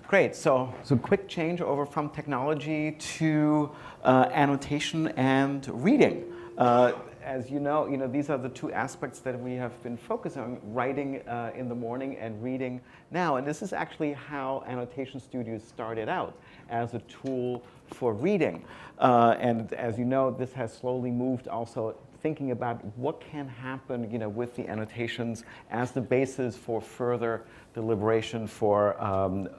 Great. So quick change over from technology to annotation and reading. As you know, these are the two aspects that we have been focusing on: writing in the morning and reading now. And this is actually how Annotation Studio started out, as a tool for reading. And as you know, this has slowly moved also thinking about what can happen, with the annotations as the basis for further deliberation, for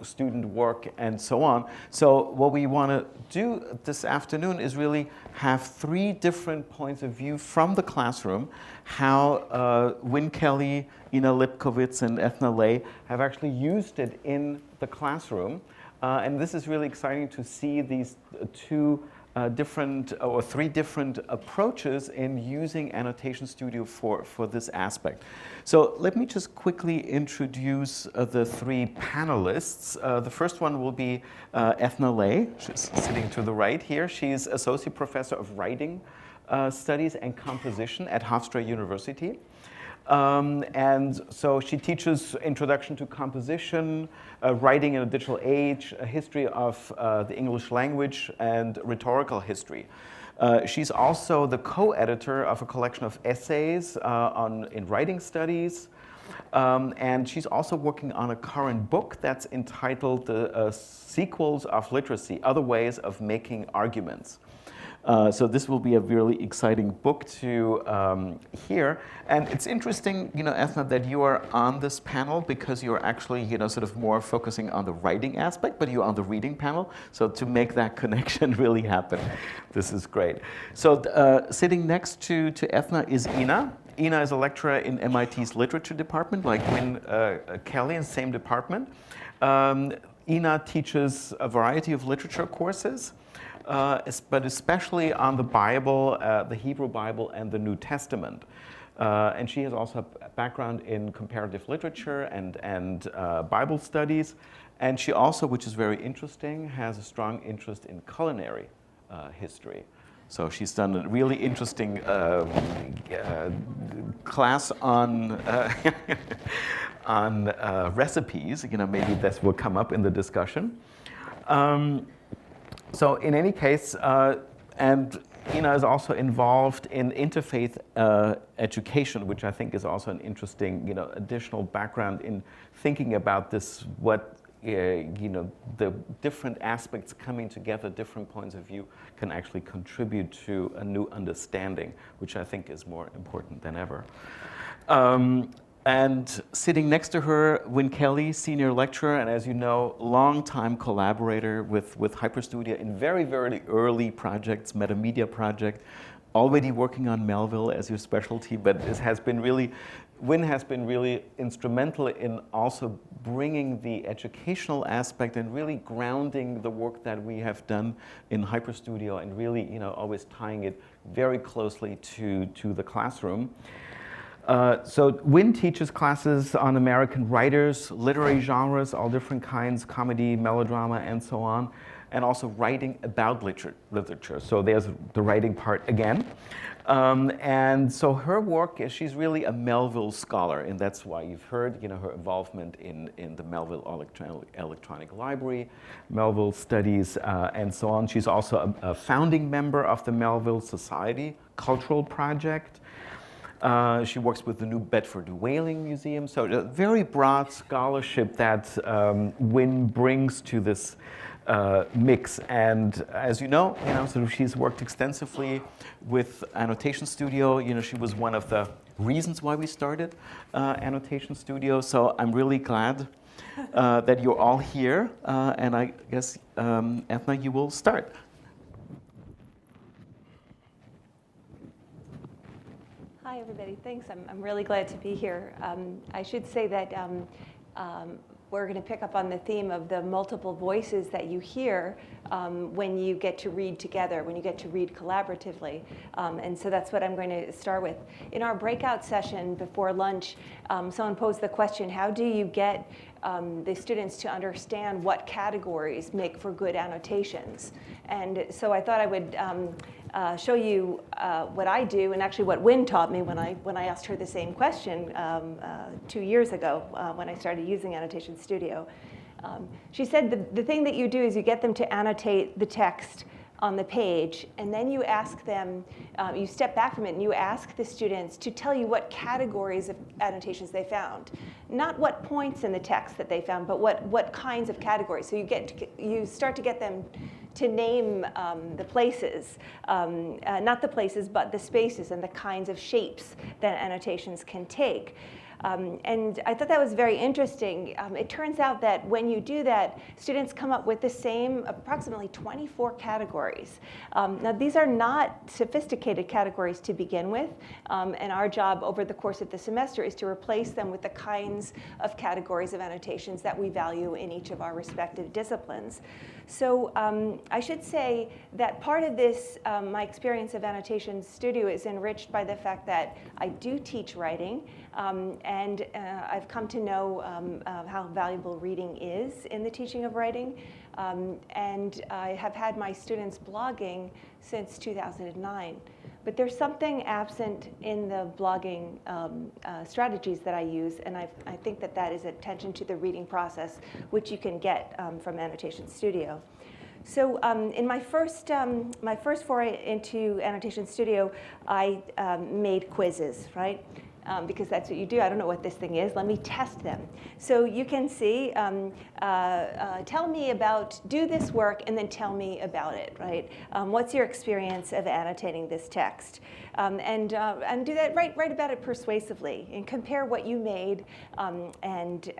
student work and so on. So what we want to do this afternoon is really have three different points of view from the classroom, how Wynne Kelly, Ina Lipkowitz, and Ethna Lay have actually used it in the classroom. And this is really exciting to see these three different approaches in using Annotation Studio for this aspect. So let me just quickly introduce the three panelists. The first one will be Ethna Lay. She's sitting to the right here. She's Associate Professor of Writing Studies and Composition at Hofstra University. And so she teaches Introduction to Composition, Writing in a Digital Age, a history of the English language, and rhetorical history. She's also the co-editor of a collection of essays in writing studies. And she's also working on a current book that's entitled The Sequels of Literacy, Other Ways of Making Arguments. So this will be a really exciting book to hear. And it's interesting, Ethna, that you are on this panel because you're actually, sort of more focusing on the writing aspect, but you're on the reading panel. So to make that connection really happen, this is great. So sitting next to Ethna is Ina. Ina is a lecturer in MIT's literature department, like Wynne Kelly, in the same department. Ina teaches a variety of literature courses. But especially on the Bible, the Hebrew Bible, and the New Testament. And she has also a background in comparative literature and Bible studies. And she also, which is very interesting, has a strong interest in culinary history. So she's done a really interesting class on on recipes. Maybe this will come up in the discussion. So in any case, and Ina is also involved in interfaith education, which I think is also an interesting, additional background in thinking about this, what, the different aspects coming together, different points of view can actually contribute to a new understanding, which I think is more important than ever. And sitting next to her, Wynne Kelly, senior lecturer, and as you know, longtime collaborator with HyperStudio in very, very early projects, Metamedia project, already working on Melville as your specialty, but Wynne has been really instrumental in also bringing the educational aspect and really grounding the work that we have done in HyperStudio and really, always tying it very closely to the classroom. So Wynne teaches classes on American writers, literary genres, all different kinds, comedy, melodrama, and so on, and also writing about literature. So there's the writing part again. And so her work is, she's really a Melville scholar, and that's why you've heard, her involvement in the Melville Electronic Library, Melville studies, and so on. She's also a founding member of the Melville Society Cultural Project. She works with the New Bedford Whaling Museum. So a very broad scholarship that Wynne brings to this mix. And as you know, sort of she's worked extensively with Annotation Studio. She was one of the reasons why we started Annotation Studio. So I'm really glad that you're all here. And I guess, Ethna, you will start. Hi, everybody. Thanks. I'm really glad to be here. I should say that we're going to pick up on the theme of the multiple voices that you hear when you get to read together, when you get to read collaboratively. And so that's what I'm going to start with. In our breakout session before lunch, someone posed the question, how do you get the students to understand what categories make for good annotations? And so I thought I would show you what I do, and actually what Wynne taught me when I asked her the same question 2 years ago when I started using Annotation Studio. She said the thing that you do is you get them to annotate the text on the page, and then you ask them, you step back from it and you ask the students to tell you what categories of annotations they found. Not what points in the text that they found, but what kinds of categories. So you start to get them to name the places, not the places, but the spaces and the kinds of shapes that annotations can take. And I thought that was very interesting. It turns out that when you do that, students come up with the same approximately 24 categories. Now, these are not sophisticated categories to begin with, and our job over the course of the semester is to replace them with the kinds of categories of annotations that we value in each of our respective disciplines. So I should say that part of this, my experience of Annotation Studio is enriched by the fact that I do teach writing, and I've come to know how valuable reading is in the teaching of writing. And I have had my students blogging since 2009. But there's something absent in the blogging strategies that I use, and I think that is attention to the reading process, which you can get from Annotation Studio. So in my first foray into Annotation Studio, I made quizzes, right? Because that's what you do. I don't know what this thing is. Let me test them. So you can see, tell me about, do this work, and then tell me about it, right? What's your experience of annotating this text? And do that, write about it persuasively, and compare what you made and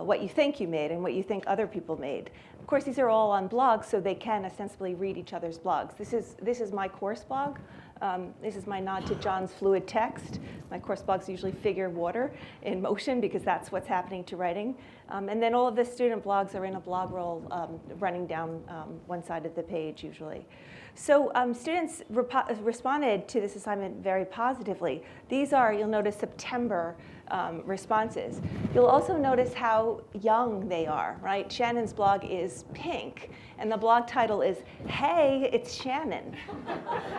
what you think you made and what you think other people made. Of course, these are all on blogs, so they can ostensibly read each other's blogs. This is my course blog. This is my nod to John's fluid text. My course blogs usually figure water in motion because that's what's happening to writing. And then all of the student blogs are in a blog roll running down one side of the page usually. So students responded to this assignment very positively. These are, you'll notice, September responses. You'll also notice how young they are, right? Shannon's blog is pink, and the blog title is, "Hey, it's Shannon,"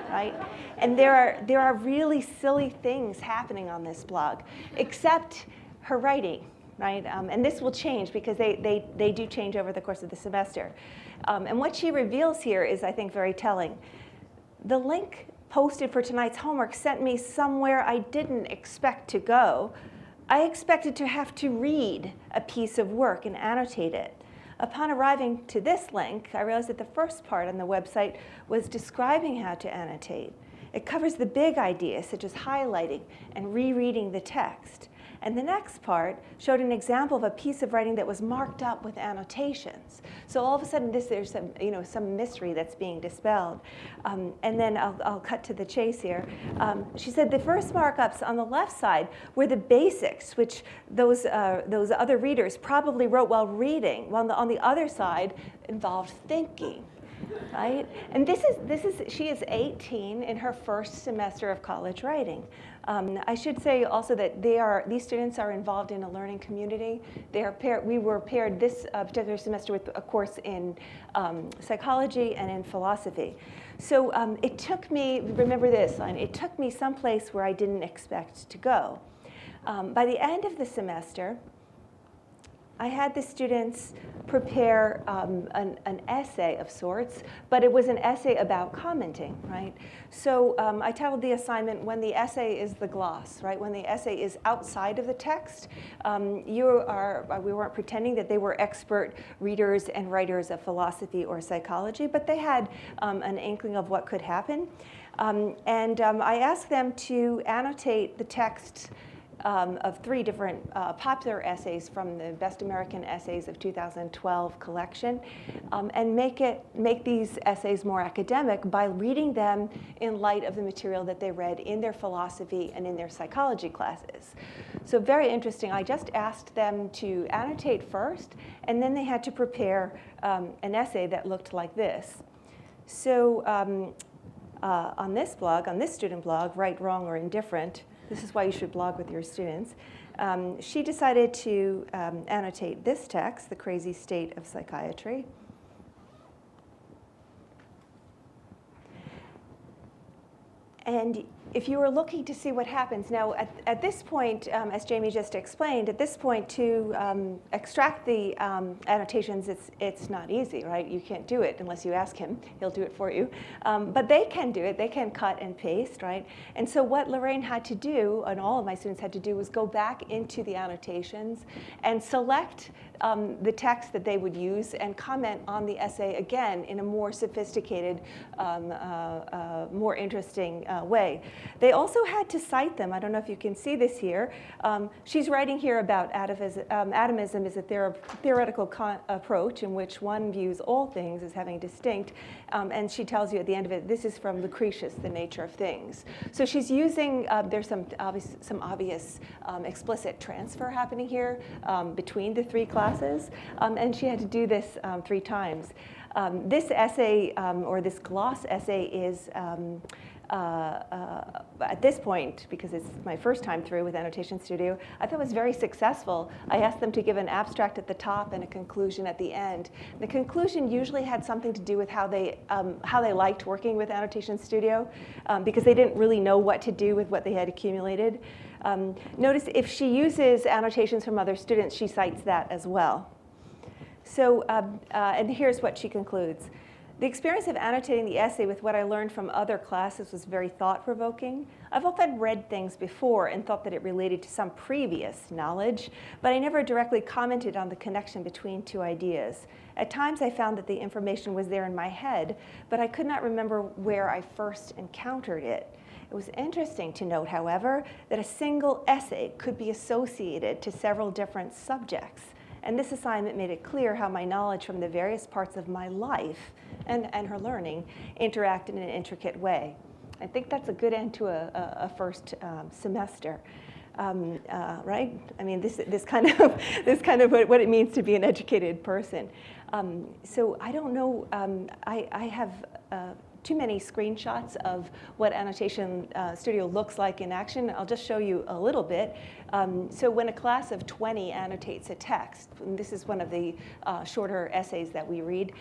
right? And there are really silly things happening on this blog, except her writing, right? And this will change because they do change over the course of the semester. And what she reveals here is, I think, very telling. The link posted for tonight's homework sent me somewhere I didn't expect to go. I expected to have to read a piece of work and annotate it. Upon arriving to this link, I realized that the first part on the website was describing how to annotate. It covers the big ideas, such as highlighting and rereading the text. And the next part showed an example of a piece of writing that was marked up with annotations. So all of a sudden, there's some mystery that's being dispelled. And then I'll cut to the chase here. She said the first markups on the left side were the basics, which those other readers probably wrote while reading, while on the other side involved thinking. Right? And she is 18 in her first semester of college writing. I should say also that these students are involved in a learning community. We were paired this particular semester with a course in psychology and in philosophy. So it took me, remember this line, it took me someplace where I didn't expect to go. By the end of the semester, I had the students prepare an essay of sorts, but it was an essay about commenting, right? So I titled the assignment, "When the Essay is the Gloss," right? When the essay is outside of the text. We weren't pretending that they were expert readers and writers of philosophy or psychology, but they had an inkling of what could happen. I asked them to annotate the text of 3 different popular essays from the Best American Essays of 2012 collection, and make these essays more academic by reading them in light of the material that they read in their philosophy and in their psychology classes. So very interesting. I just asked them to annotate first, and then they had to prepare an essay that looked like this. So on this student blog, Right, Wrong, or Indifferent, this is why you should blog with your students. She decided to annotate this text, "The Crazy State of Psychiatry." And if you were looking to see what happens, now at this point, as Jamie just explained, at this point to extract the annotations, it's not easy, right? You can't do it unless you ask him. He'll do it for you. But they can do it. They can cut and paste, right? And so what Lorraine had to do, and all of my students had to do, was go back into the annotations and select the text that they would use and comment on the essay again in a more sophisticated, more interesting way. They also had to cite them. I don't know if you can see this here. She's writing here about atomism is a theoretical approach in which one views all things as having distinct, and she tells you at the end of it, this is from Lucretius, The Nature of Things. So she's using, there's some obvious explicit transfer happening here between the three classes, and she had to do this 3 times. This essay, or this gloss essay, is at this point, because it's my first time through with Annotation Studio, I thought it was very successful. I asked them to give an abstract at the top and a conclusion at the end. The conclusion usually had something to do with how they liked working with Annotation Studio, because they didn't really know what to do with what they had accumulated. Notice if she uses annotations from other students, she cites that as well. So, and here's what she concludes. The experience of annotating the essay with what I learned from other classes was very thought-provoking. I've often read things before and thought that it related to some previous knowledge, but I never directly commented on the connection between 2 ideas. At times I found that the information was there in my head, but I could not remember where I first encountered it. It was interesting to note, however, that a single essay could be associated to several different subjects. And this assignment made it clear how my knowledge from the various parts of my life and her learning interact in an intricate way. I think that's a good end to a first semester, right? I mean, this kind of what it means to be an educated person. So I don't know. I have too many screenshots of what Annotation Studio looks like in action. I'll just show you a little bit. So when a class of 20 annotates a text, and this is one of the shorter essays that we read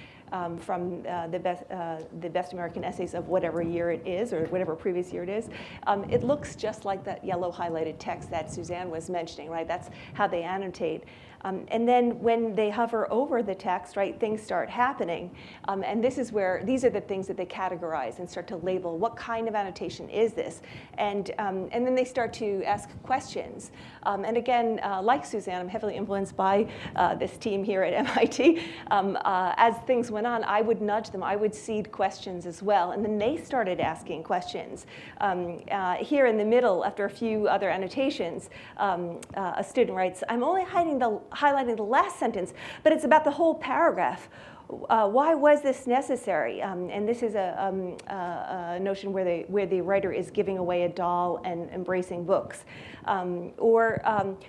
from the best American essays of whatever year it is, or whatever previous year it is, it looks just like that yellow highlighted text that Suzanne was mentioning, right? That's how they annotate. And then when they hover over the text, right, things start happening. And this is where, these are the things that they categorize and start to label. What kind of annotation is this? And then they start to ask questions. And again, like Suzanne, I'm heavily influenced by this team here at MIT. As things went on, I would nudge them. I would seed questions as well. And then they started asking questions. Here in the middle, after a few other annotations, a student writes, I'm only highlighting the last sentence, but it's about the whole paragraph. Why was this necessary? And this is a notion where the writer is giving away a doll and embracing books. Or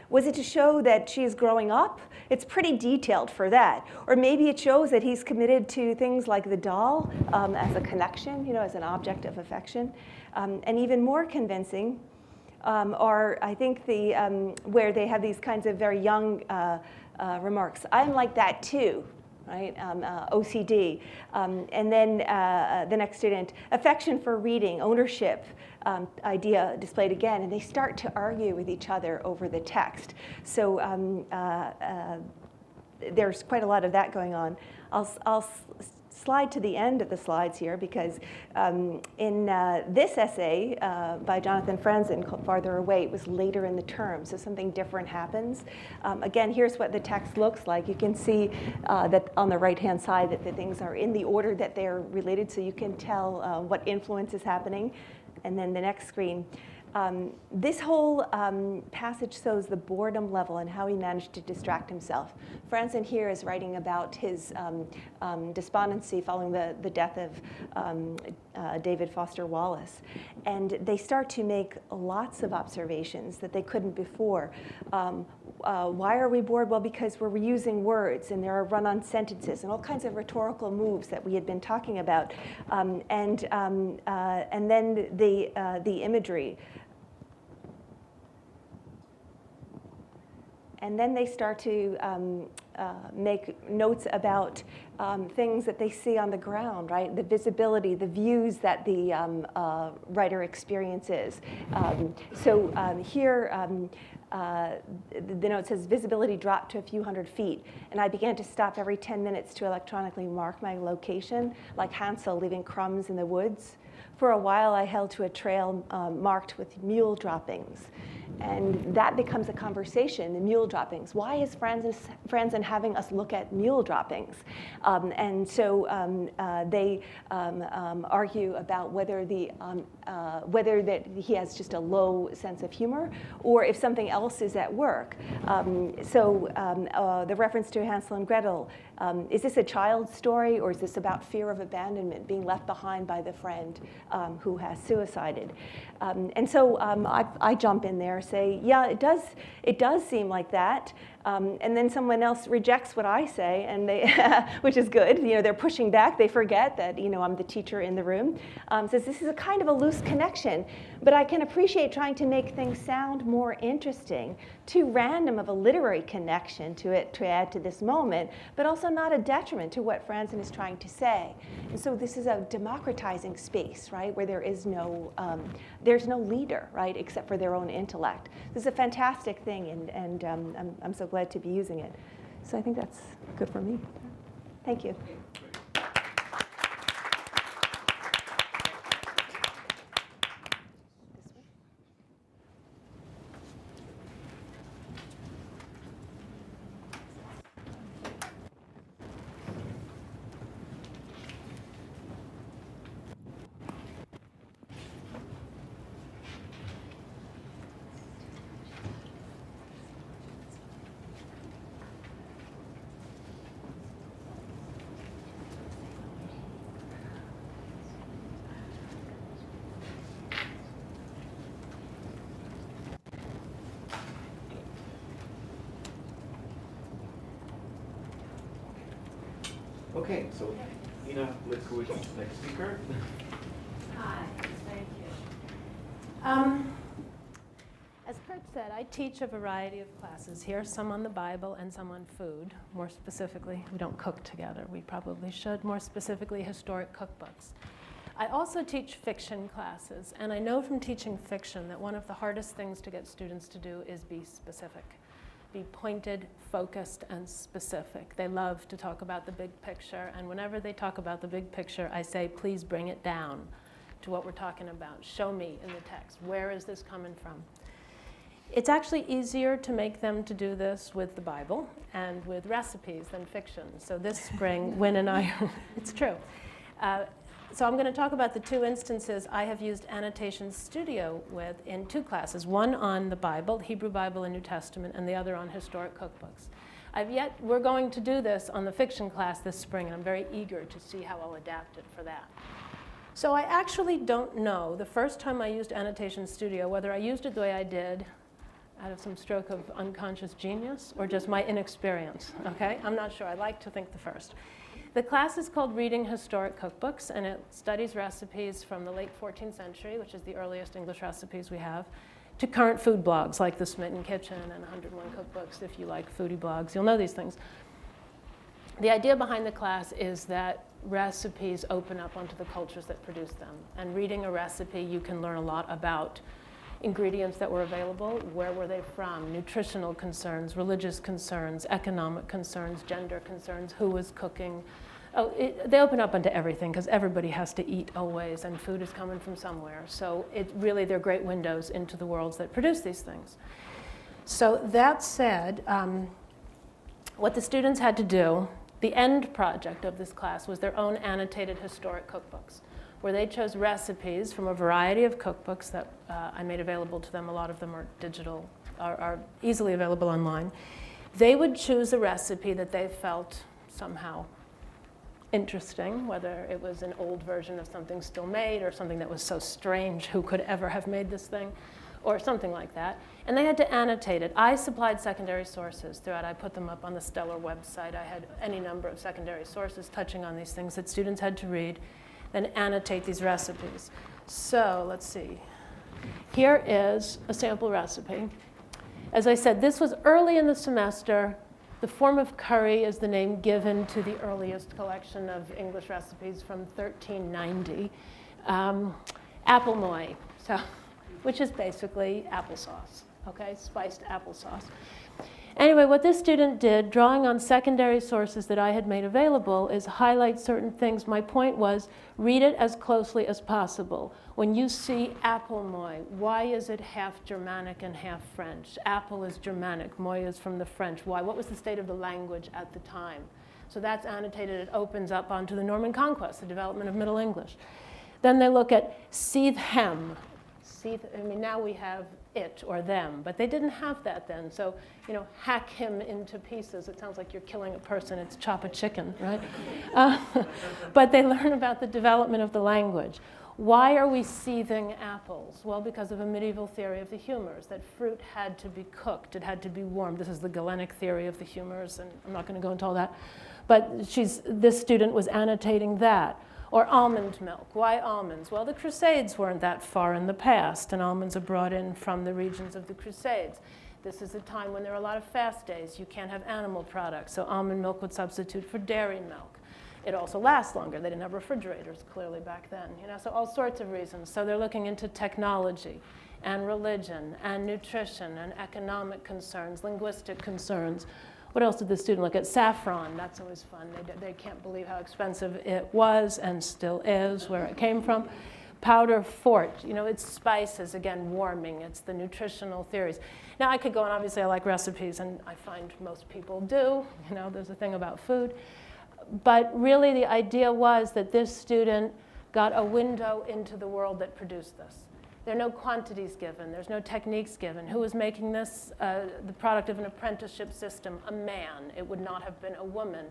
was it to show that she is growing up? It's pretty detailed for that. Or maybe it shows that he's committed to things like the doll as a connection, you know, as an object of affection. And even more convincing are, I think, where they have these kinds of very young remarks. I'm like that too, right? OCD. And then the next student, affection for reading, ownership, idea displayed again. And they start to argue with each other over the text. So there's quite a lot of that going on. I'll slide to the end of the slides here, because in this essay by Jonathan Franzen called Farther Away, it was later in the term, so something different happens. Again, here's what the text looks like. You can see that on the right-hand side that the things are in the order that they're related, so you can tell what influence is happening. And then the next screen. This whole passage shows the boredom level and how he managed to distract himself. Franzen here is writing about his despondency following the death of David Foster Wallace. And they start to make lots of observations that they couldn't before. Why are we bored? Well, because we're reusing words, and there are run-on sentences and all kinds of rhetorical moves that we had been talking about. And then the imagery. And then they start to make notes about things that they see on the ground, right? The visibility, the views that the writer experiences. Here, the note says visibility dropped to a few hundred feet, and I began to stop every 10 minutes to electronically mark my location, like Hansel leaving crumbs in the woods. For a while, I held to a trail marked with mule droppings. And that becomes a conversation, the mule droppings. Why is Franzen having us look at mule droppings? They argue about whether that he has just a low sense of humor, or if something else is at work. The reference to Hansel and Gretel, is this a child's story, or is this about fear of abandonment, being left behind by the friend who has suicided? I jump in there, say, yeah, it does seem like that. And then someone else rejects what I say, and they, which is good. They're pushing back. They forget that I'm the teacher in the room. Says this is a kind of a loose connection, but I can appreciate trying to make things sound more interesting. Too random of a literary connection to it to add to this moment, but also not a detriment to what Franzen is trying to say. And so this is a democratizing space, right, where there's no leader, right, except for their own intellect. This is a fantastic thing, and I'm so glad to be using it. So I think that's good for me. Thank you. Okay, so Ina, let's go with the next speaker. Hi, thank you. As Kurt said, I teach a variety of classes here, some on the Bible and some on food. More specifically, we don't cook together. We probably should. More specifically, historic cookbooks. I also teach fiction classes, and I know from teaching fiction that one of the hardest things to get students to do is be specific. Be pointed, focused, and specific. They love to talk about the big picture, and whenever they talk about the big picture, I say, please bring it down to what we're talking about. Show me in the text. Where is this coming from? It's actually easier to make them to do this with the Bible and with recipes than fiction. So this spring, Wynn and I, it's true. So I'm going to talk about the two instances I have used Annotation Studio with in two classes, one on the Bible, Hebrew Bible and New Testament, and the other on historic cookbooks. We're going to do this on the fiction class this spring, and I'm very eager to see how I'll adapt it for that. So I actually don't know the first time I used Annotation Studio, whether I used it the way I did out of some stroke of unconscious genius or just my inexperience, okay? I'm not sure. I like to think the first. The class is called Reading Historic Cookbooks, and it studies recipes from the late 14th century, which is the earliest English recipes we have, to current food blogs like The Smitten Kitchen and 101 Cookbooks. If you like foodie blogs, you'll know these things. The idea behind the class is that recipes open up onto the cultures that produce them. And reading a recipe, you can learn a lot about ingredients that were available, where were they from, nutritional concerns, religious concerns, economic concerns, gender concerns, who was cooking. They open up into everything because everybody has to eat always, and food is coming from somewhere. So they're great windows into the worlds that produce these things. So that said, what the students had to do, the end project of this class was their own annotated historic cookbooks, where they chose recipes from a variety of cookbooks that I made available to them. A lot of them are digital, are easily available online. They would choose a recipe that they felt somehow interesting, whether it was an old version of something still made or something that was so strange, who could ever have made this thing, or something like that. And they had to annotate it. I supplied secondary sources throughout. I put them up on the Stellar website. I had any number of secondary sources touching on these things that students had to read, then annotate these recipes. So let's see. Here is a sample recipe. As I said, this was early in the semester. The form of curry is the name given to the earliest collection of English recipes from 1390. Apple moy, which is basically applesauce, okay, spiced applesauce. Anyway, what this student did, drawing on secondary sources that I had made available, is highlight certain things. My point was, read it as closely as possible. When you see apple moy, why is it half Germanic and half French? Apple is Germanic, moy is from the French. Why? What was the state of the language at the time? So that's annotated. It opens up onto the Norman Conquest, the development of Middle English. Then they look at seethe hem. I mean, now we have it or them, but they didn't have that then. So, hack him into pieces. It sounds like you're killing a person. It's chop a chicken, right? But they learn about the development of the language. Why are we seething apples? Well, because of a medieval theory of the humors, that fruit had to be cooked. It had to be warmed. This is the Galenic theory of the humors, and I'm not going to go into all that. But this student was annotating that. Or almond milk. Why almonds? Well, the Crusades weren't that far in the past, and almonds are brought in from the regions of the Crusades. This is a time when there are a lot of fast days. You can't have animal products, so almond milk would substitute for dairy milk. It also lasts longer. They didn't have refrigerators, clearly, back then. So all sorts of reasons. So they're looking into technology and religion and nutrition and economic concerns, linguistic concerns. What else did the student look at? Saffron, that's always fun. They can't believe how expensive it was and still is, where it came from. Powder fort, it's spices, again, warming. It's the nutritional theories. Now, I could go on. Obviously, I like recipes, and I find most people do. There's a thing about food. But really, the idea was that this student got a window into the world that produced this. There are no quantities given. There's no techniques given. Who was making this? The product of an apprenticeship system, a man. It would not have been a woman.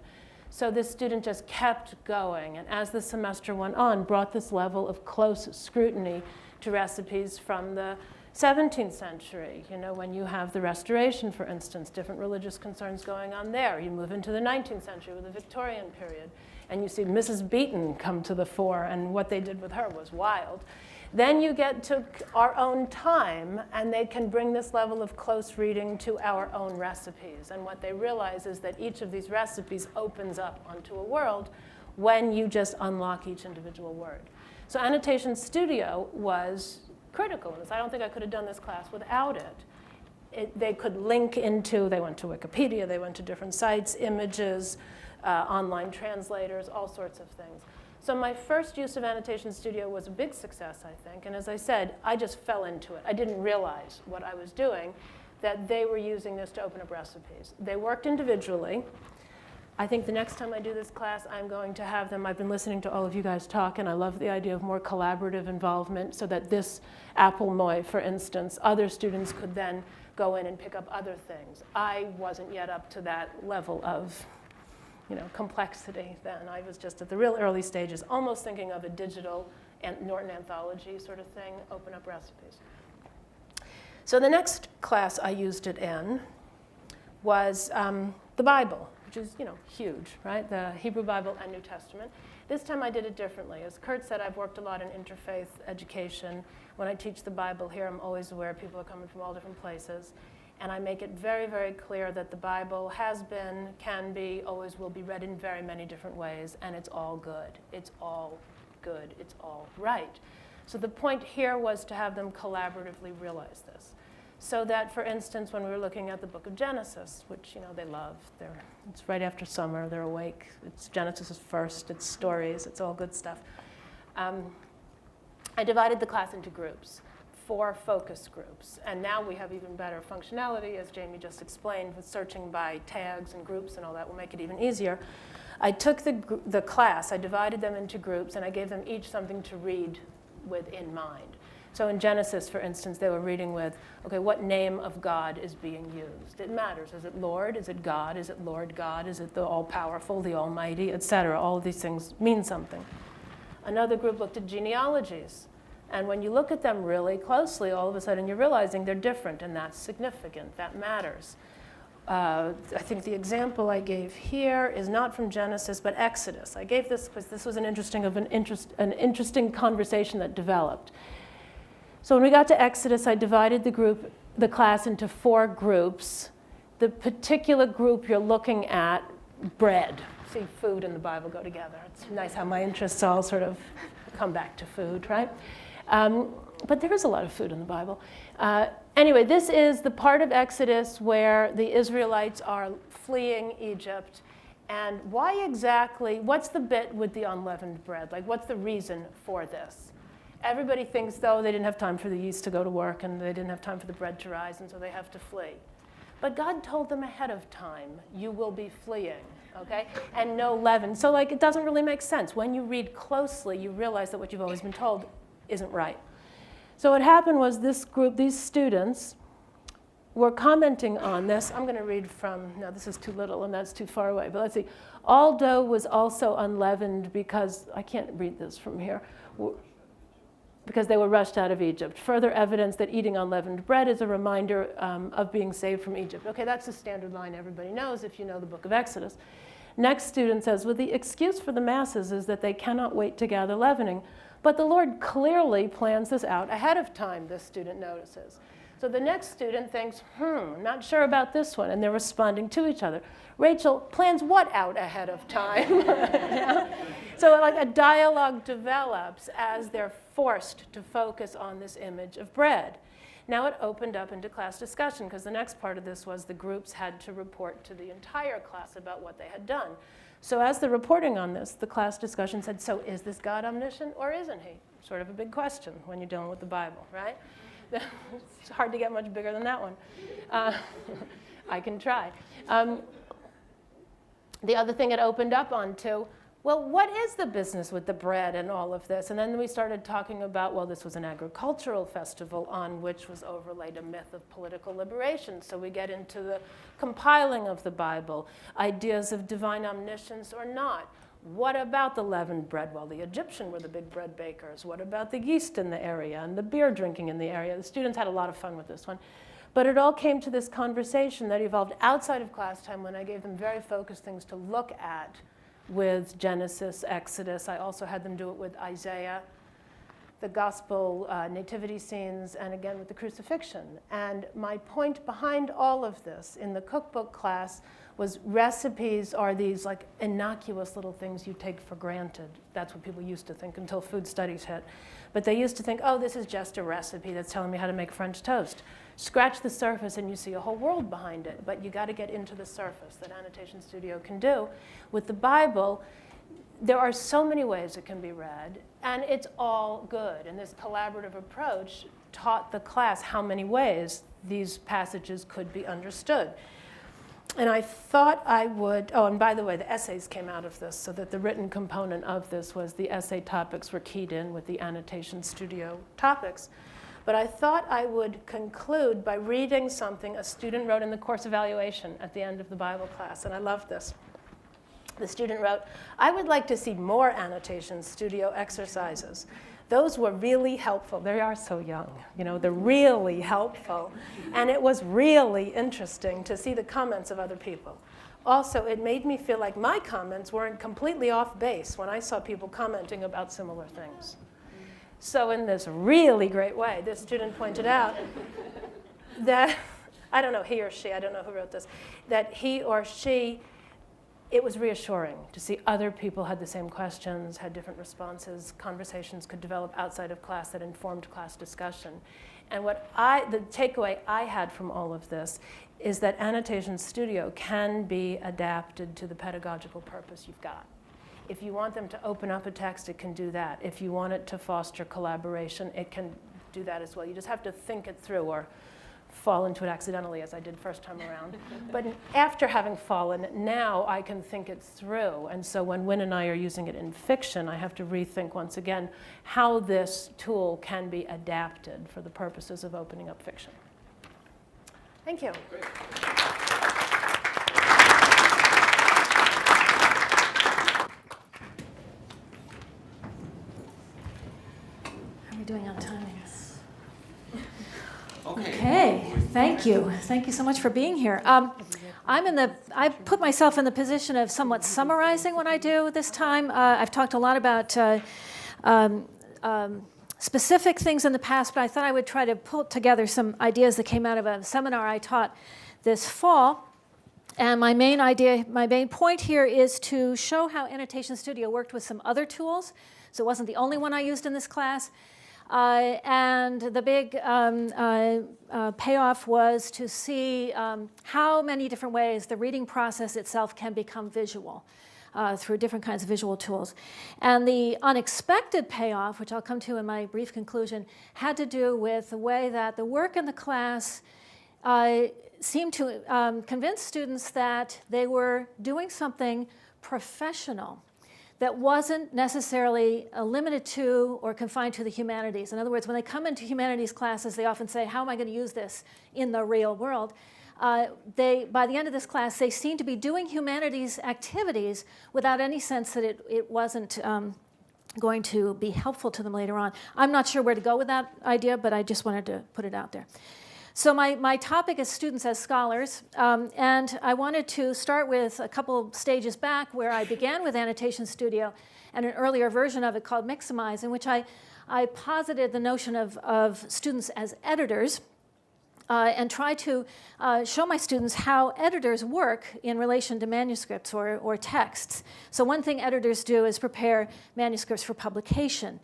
So this student just kept going, and as the semester went on, brought this level of close scrutiny to recipes from the 17th century. When you have the Restoration, for instance, different religious concerns going on there. You move into the 19th century with the Victorian period, and you see Mrs. Beeton come to the fore, and what they did with her was wild. Then you get to our own time, and they can bring this level of close reading to our own recipes. And what they realize is that each of these recipes opens up onto a world when you just unlock each individual word. So Annotation Studio was critical in this. I don't think I could have done this class without it. They could link into, they went to Wikipedia, they went to different sites, images, online translators, all sorts of things. So my first use of Annotation Studio was a big success, I think. And as I said, I just fell into it. I didn't realize what I was doing, that they were using this to open up recipes. They worked individually. I think the next time I do this class, I'm going to have them. I've been listening to all of you guys talk, and I love the idea of more collaborative involvement so that this apple moy, for instance, other students could then go in and pick up other things. I wasn't yet up to that level of complexity then. I was just at the real early stages, almost thinking of a digital Norton anthology sort of thing, open up recipes. So the next class I used it in was the Bible, which is huge, right? The Hebrew Bible and New Testament. This time I did it differently. As Kurt said, I've worked a lot in interfaith education. When I teach the Bible here, I'm always aware people are coming from all different places. And I make it very, very clear that the Bible has been, can be, always will be read in very many different ways, and it's all good. It's all good. It's all right. So the point here was to have them collaboratively realize this. So that, for instance, when we were looking at the book of Genesis, which they love, it's right after summer, they're awake. Genesis is first, it's stories, it's all good stuff. I divided the class into groups. 4 focus groups. And now we have even better functionality, as Jamie just explained, with searching by tags and groups and all that will make it even easier. I took the class, I divided them into groups, and I gave them each something to read with in mind. So in Genesis, for instance, they were reading with, okay, what name of God is being used? It matters. Is it Lord? Is it God? Is it Lord God? Is it the all-powerful, the almighty, etc.? All of these things mean something. Another group looked at genealogies. And when you look at them really closely, all of a sudden you're realizing they're different, and that's significant. That matters. I think the example I gave here is not from Genesis, but Exodus. I gave this because this was an interesting conversation that developed. So when we got to Exodus, I divided the group the class into 4 groups. The particular group you're looking at, bread. See, food and the Bible go together. It's nice how my interests all sort of come back to food, right? But there is a lot of food in the Bible. Anyway, this is the part of Exodus where the Israelites are fleeing Egypt. And why exactly, what's the bit with the unleavened bread? Like, what's the reason for this? Everybody thinks, though, they didn't have time for the yeast to go to work, and they didn't have time for the bread to rise, and so they have to flee. But God told them ahead of time, you will be fleeing, okay? And no leaven. So, like, it doesn't really make sense. When you read closely, you realize that what you've always been told isn't right. So what happened was this group, these students, were commenting on this. I'm going to read from, no, this is too little and that's too far away, but let's see. All dough was also unleavened because, I can't read this from here, because they were rushed out of Egypt. Further evidence that eating unleavened bread is a reminder of being saved from Egypt. Okay, that's a standard line everybody knows if you know the book of Exodus. Next student says, well, the excuse for the masses is that they cannot wait to gather leavening. But the Lord clearly plans this out ahead of time, this student notices. So the next student thinks, not sure about this one, and they're responding to each other. Rachel plans what out ahead of time? Yeah? So like a dialogue develops as they're forced to focus on this image of bread. Now it opened up into class discussion, because the next part of this was the groups had to report to the entire class about what they had done. So as they're reporting on this, the class discussion said, so is this God omniscient or isn't he? Sort of a big question when you're dealing with the Bible, right? It's hard to get much bigger than that one. I can try. The other thing it opened up onto, well, what is the business with the bread and all of this? And then we started talking about, well, this was an agricultural festival on which was overlaid a myth of political liberation. So we get into the compiling of the Bible, ideas of divine omniscience or not. What about the leavened bread? Well, the Egyptians were the big bread bakers. What about the yeast in the area and the beer drinking in the area? The students had a lot of fun with this one. But it all came to this conversation that evolved outside of class time when I gave them very focused things to look at with Genesis, Exodus. I also had them do it with Isaiah, the gospel nativity scenes, and again with the crucifixion. And my point behind all of this in the cookbook class was recipes are these like innocuous little things you take for granted. That's what people used to think until food studies hit. But they used to think, oh, this is just a recipe that's telling me how to make French toast. Scratch the surface and you see a whole world behind it. But you got to get into the surface that Annotation Studio can do. With the Bible, there are so many ways it can be read, and it's all good. And this collaborative approach taught the class how many ways these passages could be understood. And I thought I would, oh, and by the way, the essays came out of this, so that the written component of this was the essay topics were keyed in with the Annotation Studio topics. But I thought I would conclude by reading something a student wrote in the course evaluation at the end of the Bible class, and I love this. The student wrote, I would like to see more Annotation Studio exercises. Those were really helpful. They are so young, you know, they're really helpful. And it was really interesting to see the comments of other people. Also, it made me feel like my comments weren't completely off base when I saw people commenting about similar things. So in this really great way, this student pointed out that, I don't know, he or she, I don't know who wrote this, that he or she, it was reassuring to see other people had the same questions, had different responses, conversations could develop outside of class that informed class discussion. And the takeaway I had from all of this is that Annotation Studio can be adapted to the pedagogical purpose you've got. If you want them to open up a text, it can do that. If you want it to foster collaboration, it can do that as well. You just have to think it through or fall into it accidentally, as I did first time around. But after having fallen, now I can think it through. And so when Wynn and I are using it in fiction, I have to rethink once again how this tool can be adapted for the purposes of opening up fiction. Thank you. Great. How are we doing on timing? Okay. Okay, thank you. Thank you so much for being here. I put myself in the position of somewhat summarizing what I do this time. I've talked a lot about specific things in the past, but I thought I would try to pull together some ideas that came out of a seminar I taught this fall. And my main point here is to show how Annotation Studio worked with some other tools. So it wasn't the only one I used in this class. And the big payoff was to see how many different ways the reading process itself can become visual through different kinds of visual tools. And the unexpected payoff, which I'll come to in my brief conclusion, had to do with the way that the work in the class seemed to convince students that they were doing something professional that wasn't necessarily limited to or confined to the humanities. In other words, when they come into humanities classes, they often say, how am I going to use this in the real world? By the end of this class, they seem to be doing humanities activities without any sense that it wasn't going to be helpful to them later on. I'm not sure where to go with that idea, but I just wanted to put it out there. So my topic is students as scholars, and I wanted to start with a couple stages back where I began with Annotation Studio and an earlier version of it called Miximize, in which I posited the notion of students as editors and try to show my students how editors work in relation to manuscripts or texts. So one thing editors do is prepare manuscripts for publication,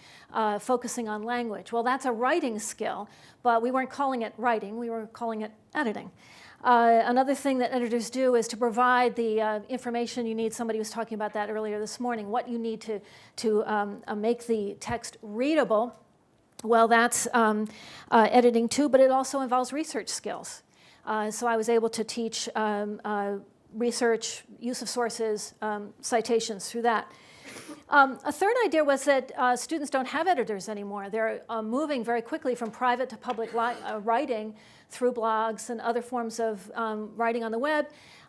focusing on language. Well, that's a writing skill, but we weren't calling it writing, we were calling it editing. Another thing that editors do is to provide the information you need. Somebody was talking about that earlier this morning, what you need to make the text readable. Well, that's editing too, but it also involves research skills. So I was able to teach research, use of sources, citations through that. A third idea was that students don't have editors anymore. They're moving very quickly from private to public writing through blogs and other forms of writing on the web.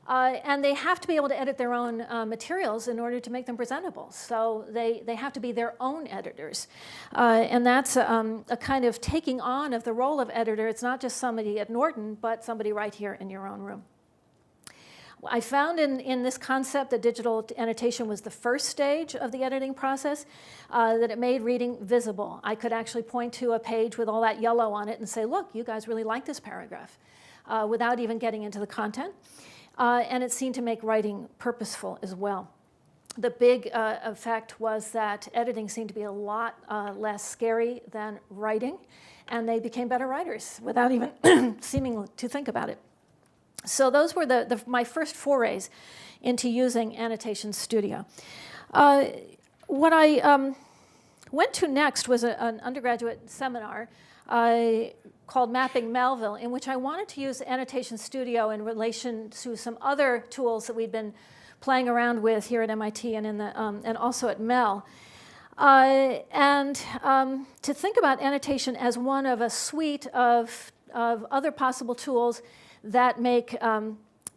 And they have to be able to edit their own materials in order to make them presentable. So they have to be their own editors. And that's a kind of taking on of the role of editor. It's not just somebody at Norton, but somebody right here in your own room. I found in this concept that digital annotation was the first stage of the editing process, that it made reading visible. I could actually point to a page with all that yellow on it and say, look, you guys really like this paragraph, without even getting into the content. And it seemed to make writing purposeful as well. The big effect was that editing seemed to be a lot less scary than writing, and they became better writers without even seeming to think about it. So those were my first forays into using Annotation Studio. What I went to next was an undergraduate seminar called Mapping Melville, in which I wanted to use Annotation Studio in relation to some other tools that we'd been playing around with here at MIT and and also at Mel. And to think about annotation as one of a suite of other possible tools that make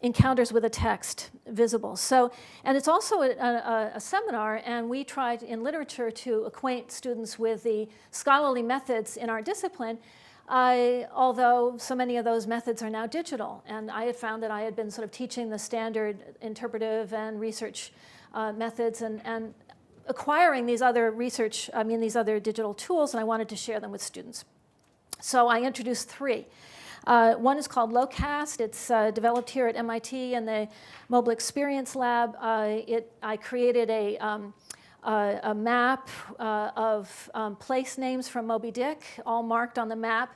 encounters with a text visible. So, and it's also a seminar, and we tried in literature to acquaint students with the scholarly methods in our discipline, although so many of those methods are now digital. And I had found that I had been sort of teaching the standard interpretive and research methods and acquiring these other these other digital tools, and I wanted to share them with students. So I introduced three. One is called Locast. It's developed here at MIT in the Mobile Experience Lab. I created a map of place names from Moby Dick, all marked on the map.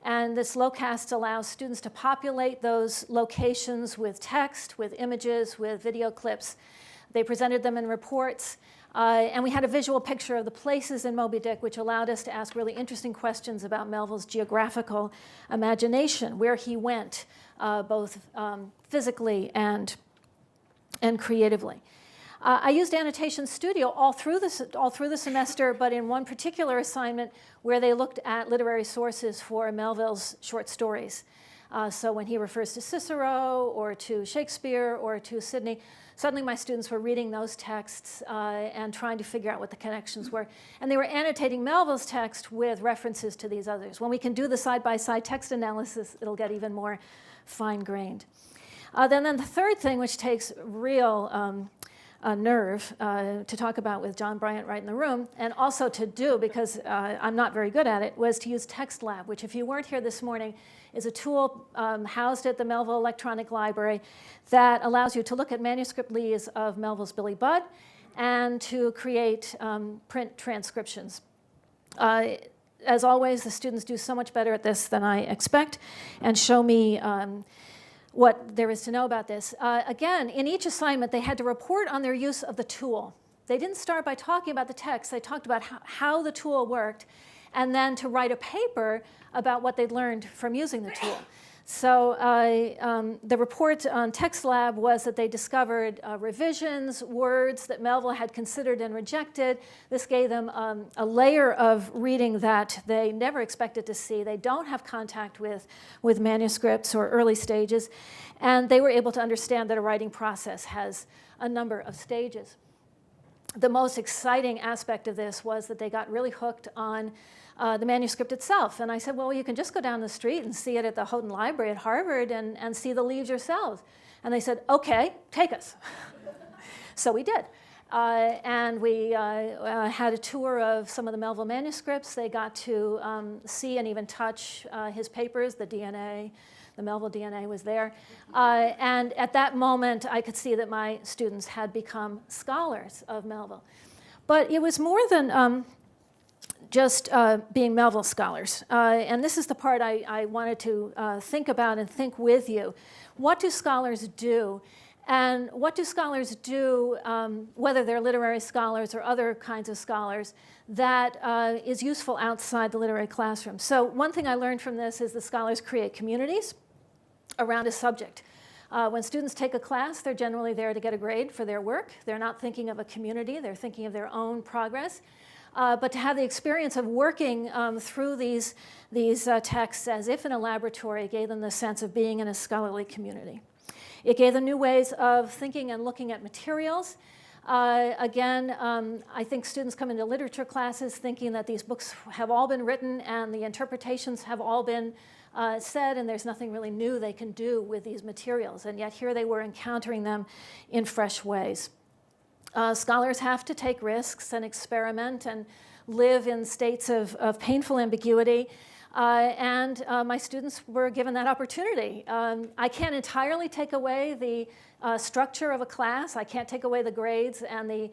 And this Locast allows students to populate those locations with text, with images, with video clips. They presented them in reports. And we had a visual picture of the places in Moby Dick, which allowed us to ask really interesting questions about Melville's geographical imagination, where he went, both physically and creatively. I used Annotation Studio all through the semester, but in one particular assignment where they looked at literary sources for Melville's short stories. So when he refers to Cicero or to Shakespeare or to Sidney, suddenly my students were reading those texts and trying to figure out what the connections were. And they were annotating Melville's text with references to these others. When we can do the side-by-side text analysis, it'll get even more fine-grained. Then the third thing, which takes real nerve to talk about with John Bryant right in the room, and also to do, because I'm not very good at it, was to use Text Lab, which, if you weren't here this morning, is a tool housed at the Melville Electronic Library that allows you to look at manuscript leads of Melville's Billy Budd and to create print transcriptions. As always, the students do so much better at this than I expect and show me what there is to know about this. Again, in each assignment, they had to report on their use of the tool. They didn't start by talking about the text. They talked about how the tool worked, and then to write a paper about what they'd learned from using the tool. So the report on Text Lab was that they discovered revisions, words that Melville had considered and rejected. This gave them a layer of reading that they never expected to see. They don't have contact with manuscripts or early stages, and they were able to understand that a writing process has a number of stages. The most exciting aspect of this was that they got really hooked on the manuscript itself. And I said, well, you can just go down the street and see it at the Houghton Library at Harvard and see the leaves yourselves. And they said, okay, take us. So we did. And we had a tour of some of the Melville manuscripts. They got to see and even touch his papers, the DNA. The Melville DNA was there. And at that moment, I could see that my students had become scholars of Melville. But it was more than just being Melville scholars. And this is the part I wanted to think about and think with you. What do scholars do? And what do scholars do, whether they're literary scholars or other kinds of scholars, that is useful outside the literary classroom? So one thing I learned from this is that scholars create communities around a subject. When students take a class, they're generally there to get a grade for their work. They're not thinking of a community. They're thinking of their own progress. But to have the experience of working through these texts as if in a laboratory gave them the sense of being in a scholarly community. It gave them new ways of thinking and looking at materials. Again, I think students come into literature classes thinking that these books have all been written and the interpretations have all been said, and there's nothing really new they can do with these materials. And yet here they were encountering them in fresh ways. Scholars have to take risks and experiment and live in states of painful ambiguity. And my students were given that opportunity. I can't entirely take away the structure of a class. I can't take away the grades and the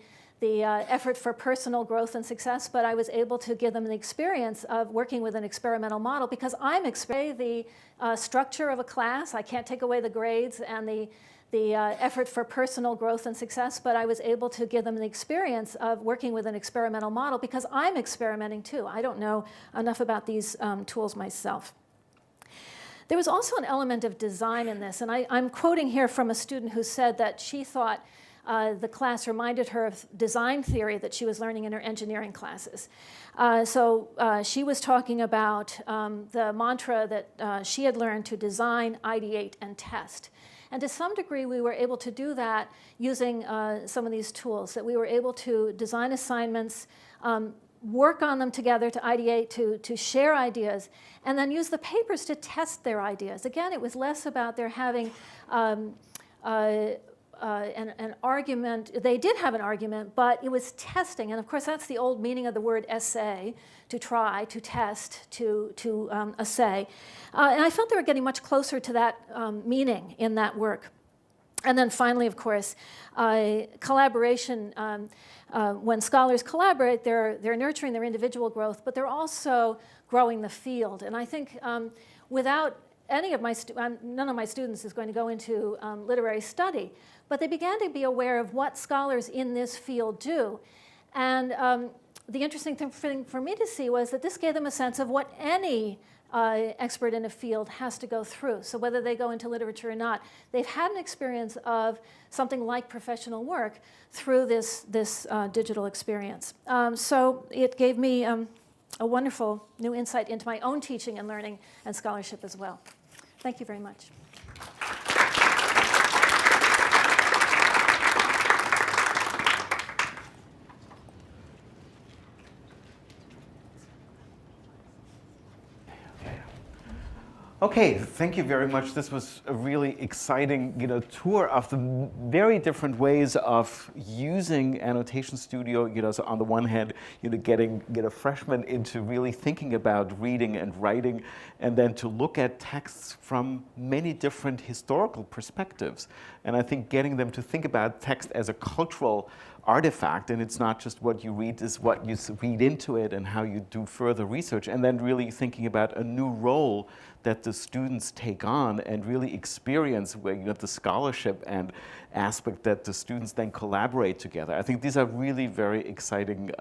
effort for personal growth and success, but I was able to give them the experience of working with an experimental model because I'm the structure of a class. I can't take away the grades and the effort for personal growth and success, but I was able to give them the experience of working with an experimental model because I'm experimenting too. I don't know enough about these tools myself. There was also an element of design in this, and I'm quoting here from a student who said that she thought the class reminded her of design theory that she was learning in her engineering classes. So she was talking about the mantra that she had learned to design, ideate, and test. And to some degree, we were able to do that using some of these tools, that we were able to design assignments, work on them together to ideate, to share ideas, and then use the papers to test their ideas. Again, it was less about their having an argument. They did have an argument, but it was testing. And of course, that's the old meaning of the word essay, to try, to test, to assay. And I felt they were getting much closer to that meaning in that work. And then finally, of course, collaboration. When scholars collaborate, they're nurturing their individual growth, but they're also growing the field. And I think without any of none of my students is going to go into literary study, but they began to be aware of what scholars in this field do. And the interesting thing for me to see was that this gave them a sense of what any expert in a field has to go through. So whether they go into literature or not, they've had an experience of something like professional work through this digital experience. So it gave me a wonderful new insight into my own teaching and learning and scholarship as well. Thank you very much. Okay, thank you very much. This was a really exciting, tour of the very different ways of using Annotation Studio. So on the one hand, get a freshman into really thinking about reading and writing, and then to look at texts from many different historical perspectives. And I think getting them to think about text as a cultural artifact, and it's not just what you read, is what you read into it and how you do further research, and then really thinking about a new role that the students take on and really experience where the scholarship and aspect that the students then collaborate together. I think these are really very exciting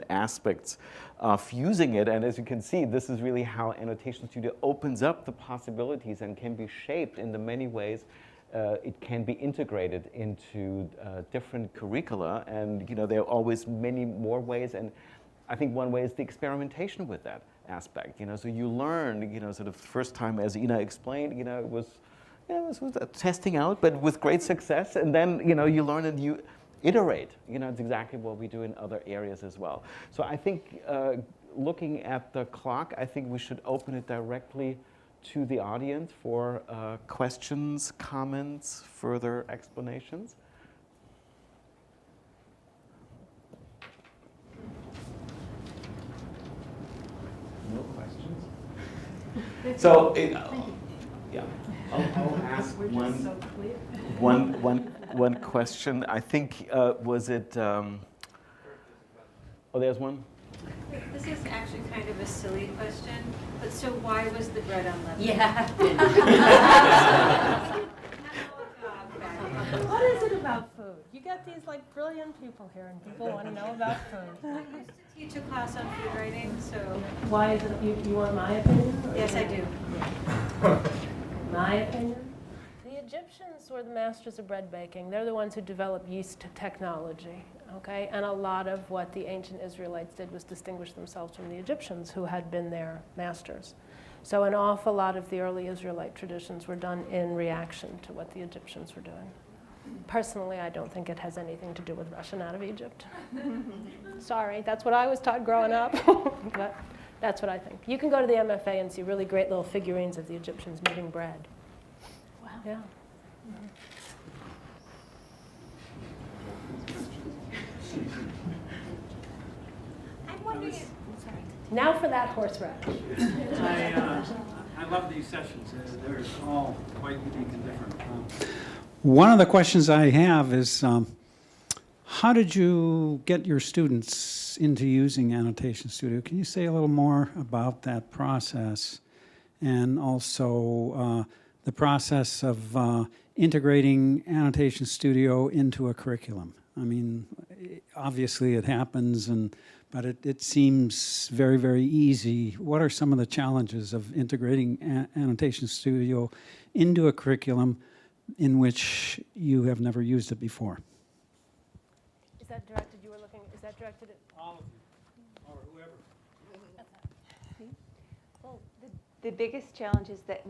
aspects of using it, and as you can see, this is really how Annotation Studio opens up the possibilities and can be shaped in the many ways it can be integrated into different curricula, and there are always many more ways, and I think one way is the experimentation with that aspect. So you learn, sort of the first time, as Ina explained, it was testing out, but with great success, and then you learn and you iterate. It's exactly what we do in other areas as well. So I think looking at the clock, I think we should open it directly to the audience for questions, comments, further explanations. No questions? So, yeah, I'll ask one question. I think, was it, oh, there's one? This is actually kind of a silly question, but so why was the bread unleavened? Yeah. What is it about food? You got these brilliant people here, and people want to know about food. I used to teach a class on food writing, so Why is it? You want my opinion? yes, I do. My opinion? The Egyptians were the masters of bread baking. They're the ones who developed yeast technology. Okay, and a lot of what the ancient Israelites did was distinguish themselves from the Egyptians, who had been their masters. So an awful lot of the early Israelite traditions were done in reaction to what the Egyptians were doing. Personally, I don't think it has anything to do with Russian out of Egypt. Sorry, that's what I was taught growing up, but that's what I think. You can go to the MFA and see really great little figurines of the Egyptians kneading bread. Wow. Yeah. I'm wondering. Now for that horseradish. I love these sessions. They're all quite unique and different. One of the questions I have is, how did you get your students into using Annotation Studio? Can you say a little more about that process, and also the process of integrating Annotation Studio into a curriculum? I mean, obviously it happens, but it seems very, very easy. What are some of the challenges of integrating Annotation Studio into a curriculum in which you have never used it before? Is that directed, you were looking, is that directed at? All of you, or whoever. Well, the biggest challenge is that,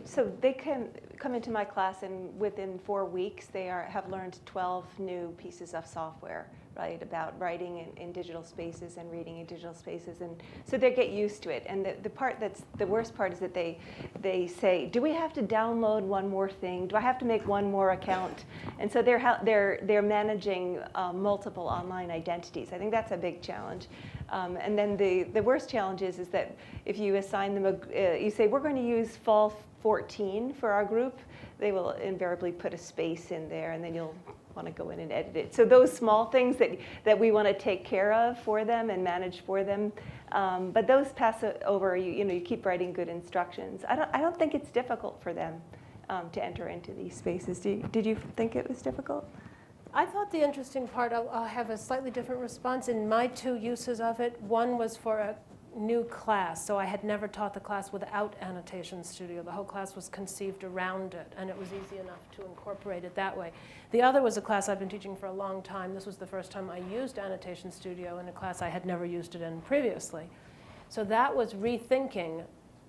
so they can come into my class, and within 4 weeks they have learned 12 new pieces of software, right, about writing in digital spaces and reading in digital spaces, and so they get used to it. And the part that's the worst part is that they say, do we have to download one more thing? Do I have to make one more account? And so they're managing multiple online identities. I think that's a big challenge. And then the worst challenge is that if you assign them you say, we're going to use fall 14 for our group, they will invariably put a space in there, and then you'll want to go in and edit it. So those small things that we want to take care of for them and manage for them, but those pass over. You keep writing good instructions. I don't think it's difficult for them to enter into these spaces. Did you think it was difficult? I thought the interesting part, I'll have a slightly different response in my 2 uses of it. One was for a new class, so I had never taught the class without Annotation Studio. The whole class was conceived around it, and it was easy enough to incorporate it that way. The other was a class I've been teaching for a long time. This was the first time I used Annotation Studio in a class I had never used it in previously. So that was rethinking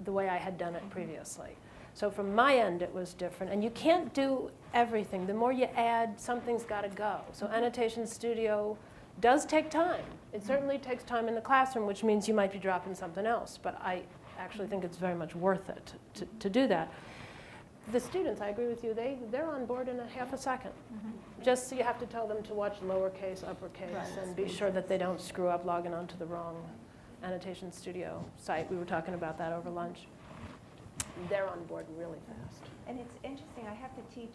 the way I had done it previously. So from my end, it was different. And you can't do everything. The more you add, something's got to go. So Annotation Studio does take time. It certainly takes time in the classroom, which means you might be dropping something else. But actually think it's very much worth it to do that. The students, I agree with you, they're on board in a half a second. Just so you have to tell them to watch lowercase, uppercase, and be sure that they don't screw up logging onto the wrong Annotation Studio site. We were talking about that over lunch. They're on board really fast. And it's interesting, I have to teach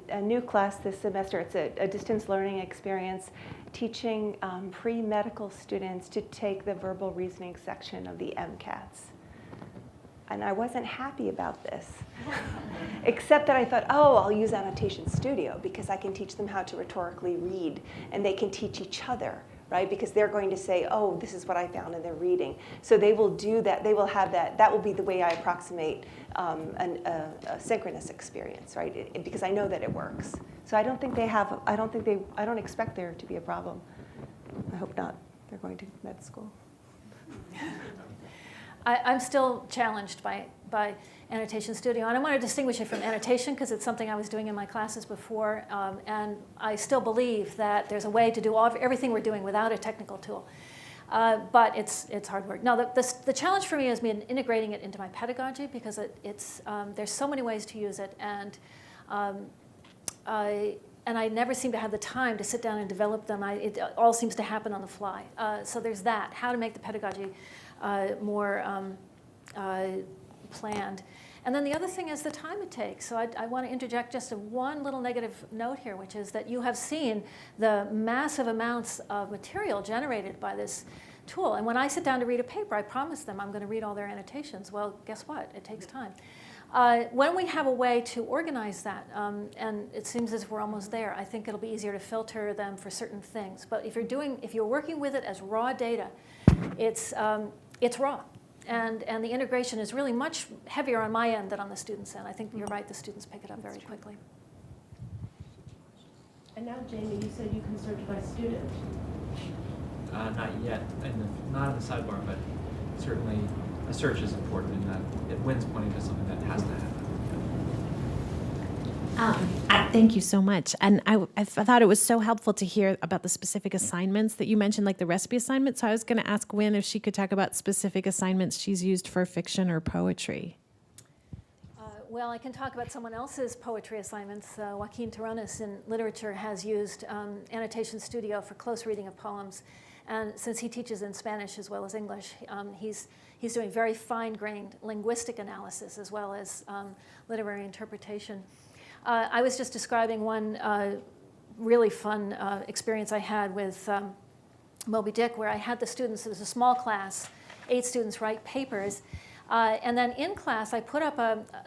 a new class this semester. It's a distance learning experience, teaching pre-medical students to take the verbal reasoning section of the MCATs. And I wasn't happy about this, except that I thought, oh, I'll use Annotation Studio because I can teach them how to rhetorically read, and they can teach each other, right? Because they're going to say, oh, this is what I found in their reading. So they will do that. They will have that. That will be the way I approximate a synchronous experience, right? Because I know that it works. So I don't think they have. I don't expect there to be a problem. I hope not. They're going to med school. I'm still challenged by Annotation Studio, and I want to distinguish it from annotation because it's something I was doing in my classes before, and I still believe that there's a way to do everything we're doing without a technical tool, but it's hard work. Now, the challenge for me has been integrating it into my pedagogy because there's so many ways to use it, and I never seem to have the time to sit down and develop them. It all seems to happen on the fly. So there's that, how to make the pedagogy more planned. And then the other thing is the time it takes. So I want to interject just one little negative note here, which is that you have seen the massive amounts of material generated by this tool. And when I sit down to read a paper, I promise them I'm going to read all their annotations. Well, guess what? It takes time. When we have a way to organize that, and it seems as if we're almost there, I think it'll be easier to filter them for certain things. But if you're working with it as raw data, it's raw. And the integration is really much heavier on my end than on the students' end. I think you're right, the students pick it up very quickly. And now, Jamie, you said you can search by student. Not yet, not in the sidebar, but certainly a search is important in that it wins pointing to something that has to happen. Thank you so much. And I thought it was so helpful to hear about the specific assignments that you mentioned, like the recipe assignment. So I was going to ask Wynn if she could talk about specific assignments she's used for fiction or poetry. Well, I can talk about someone else's poetry assignments. Joaquin Terrones in literature has used Annotation Studio for close reading of poems. And since he teaches in Spanish as well as English, he's doing very fine-grained linguistic analysis as well as literary interpretation. I was just describing one really fun experience I had with Moby Dick, where I had the students, it was a small class, 8 students write papers, and then in class I put up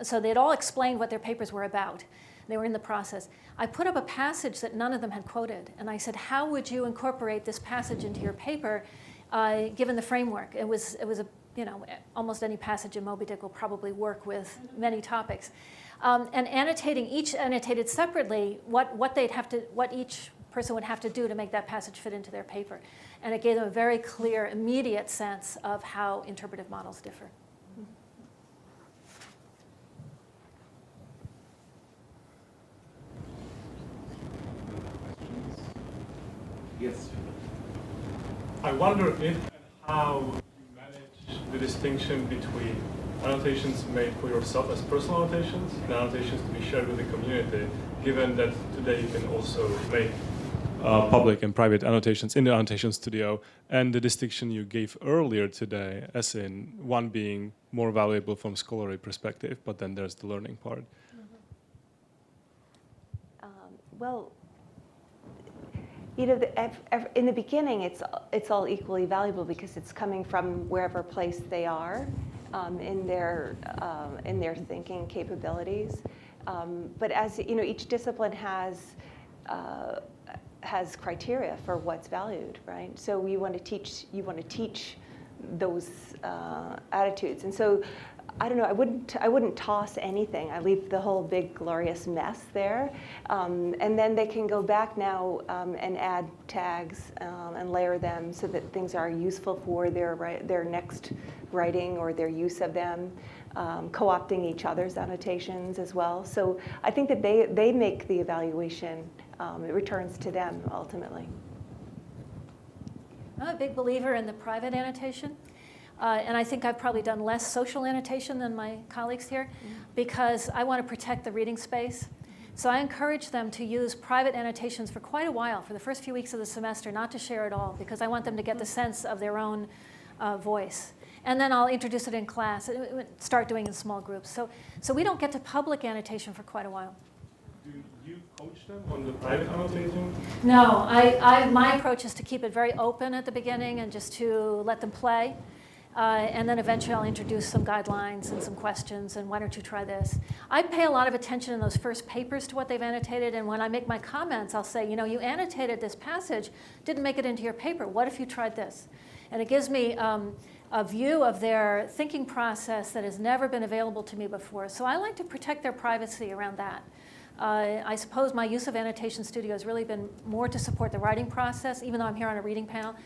so they'd all explained what their papers were about. They were in the process. I put up a passage that none of them had quoted, and I said, how would you incorporate this passage into your paper given the framework? It was almost any passage in Moby Dick will probably work with many topics. And annotating, each annotated separately what each person would have to do to make that passage fit into their paper. And it gave them a very clear, immediate sense of how interpretive models differ. Yes. I wonder if and how you manage the distinction between annotations made for yourself as personal annotations and annotations to be shared with the community, given that today you can also make public and private annotations in the Annotation Studio, and the distinction you gave earlier today, as in one being more valuable from scholarly perspective, but then there's the learning part. Well, in the beginning, it's all equally valuable because it's coming from wherever place they are in their thinking capabilities. But as each discipline has criteria for what's valued, right? So you want to teach those attitudes, and so I don't know. I wouldn't toss anything. I leave the whole big glorious mess there, and then they can go back now and add tags and layer them so that things are useful for their next writing or their use of them, co-opting each other's annotations as well. So I think that they make the evaluation. It returns to them ultimately. I'm a big believer in the private annotation. And I think I've probably done less social annotation than my colleagues here because I want to protect the reading space. So I encourage them to use private annotations for quite a while, for the first few weeks of the semester, not to share it all, because I want them to get the sense of their own voice. And then I'll introduce it in class, start doing it in small groups. So we don't get to public annotation for quite a while. Do you coach them on the private annotating? No, my approach is to keep it very open at the beginning and just to let them play. And then eventually I'll introduce some guidelines and some questions, and why don't you try this? I pay a lot of attention in those first papers to what they've annotated, and when I make my comments, I'll say, you know, you annotated this passage, didn't make it into your paper. What if you tried this? And it gives me a view of their thinking process that has never been available to me before. So I like to protect their privacy around that. I suppose my use of Annotation Studio has really been more to support the writing process, even though I'm here on a reading panel.